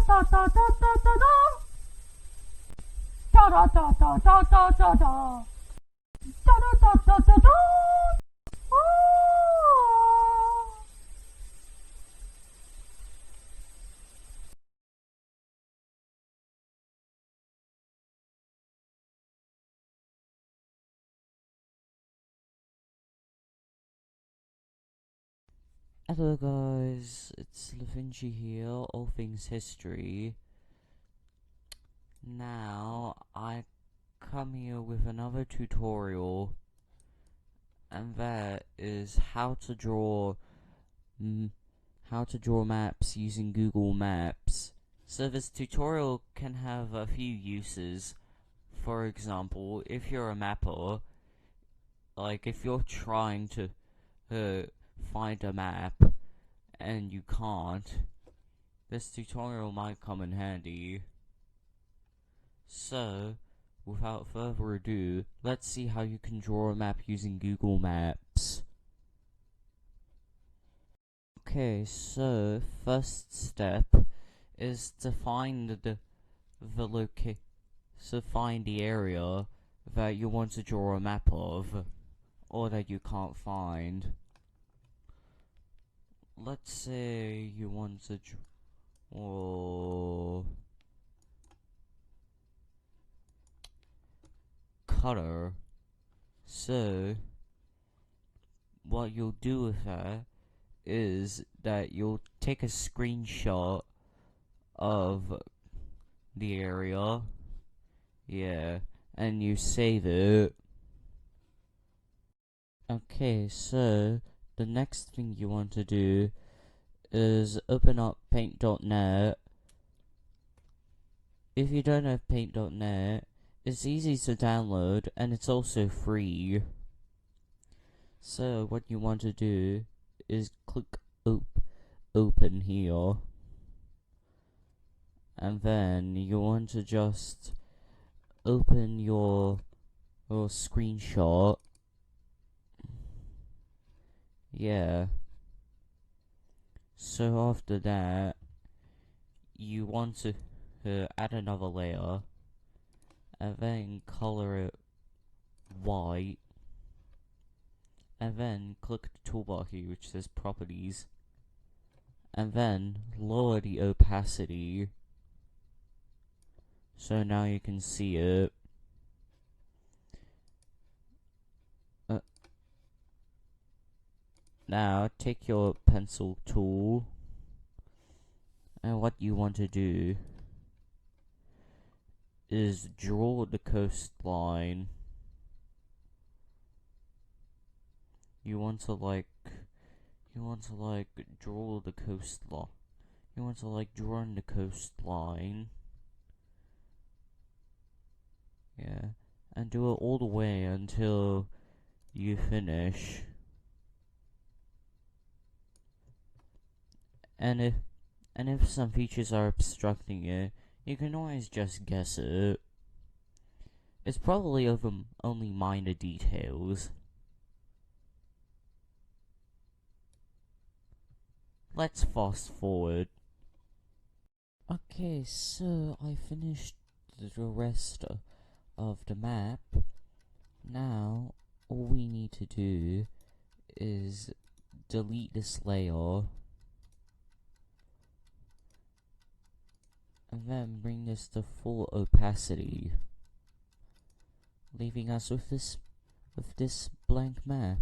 da da da da da da. Da da da da da da da da. Da da da da da da. Ah. Hello guys, it's LaFinchy here, all things history. Now, I come here with another tutorial, and that is how to draw maps using Google Maps. So this tutorial can have a few uses. For example, if you're a mapper, like if you're trying to find a map and you can't, this tutorial might come in handy. So, without further ado, let's see how you can draw a map using Google Maps. Okay, so first step is to find find the area that you want to draw a map of, or that you can't find. Let's say you want to draw color. So, what you'll do with that is that you'll take a screenshot of the area, and you save it. Okay, so the next thing you want to do is open up paint.net. If you don't have paint.net, it's easy to download and it's also free. So what you want to do is click open here, and then you want to just open your screenshot. So after that, you want to add another layer, and then color it white, and then click the toolbar here which says properties, and then lower the opacity so now you can see it. Now take your pencil tool, and what you want to do is draw the coastline. You want to draw the coastline. You want to draw in the coastline. And do it all the way until you finish. And if some features are obstructing it, you can always just guess it. It's probably over only minor details. Let's fast forward. Okay, so I finished the rest of the map. Now, all we need to do is delete this layer, and then bring this to full opacity, leaving us with this blank map.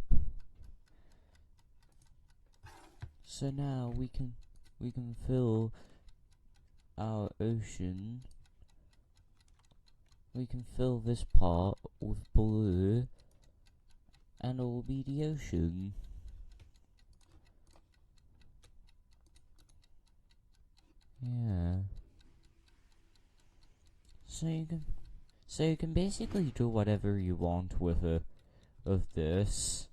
So now we can fill our ocean. We can fill this part with blue, and it will be the ocean. So you can basically do whatever you want with this.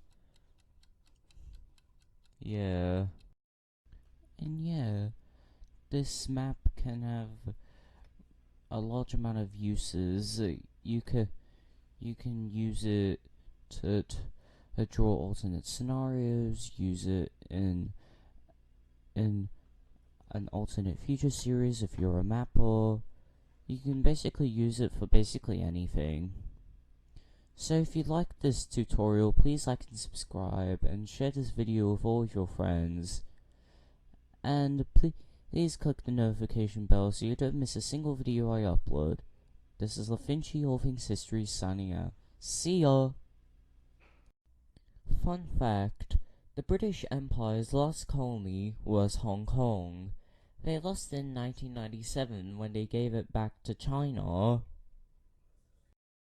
And this map can have a large amount of uses. You can use it to draw alternate scenarios. Use it in an alternate future series if you're a mapper. You can basically use it for basically anything. So if you like this tutorial, please like and subscribe, and share this video with all of your friends. And please click the notification bell so you don't miss a single video I upload. This is LaFinchy, All Things History, signing out. See ya! Fun fact, the British Empire's last colony was Hong Kong. They lost in 1997 when they gave it back to China.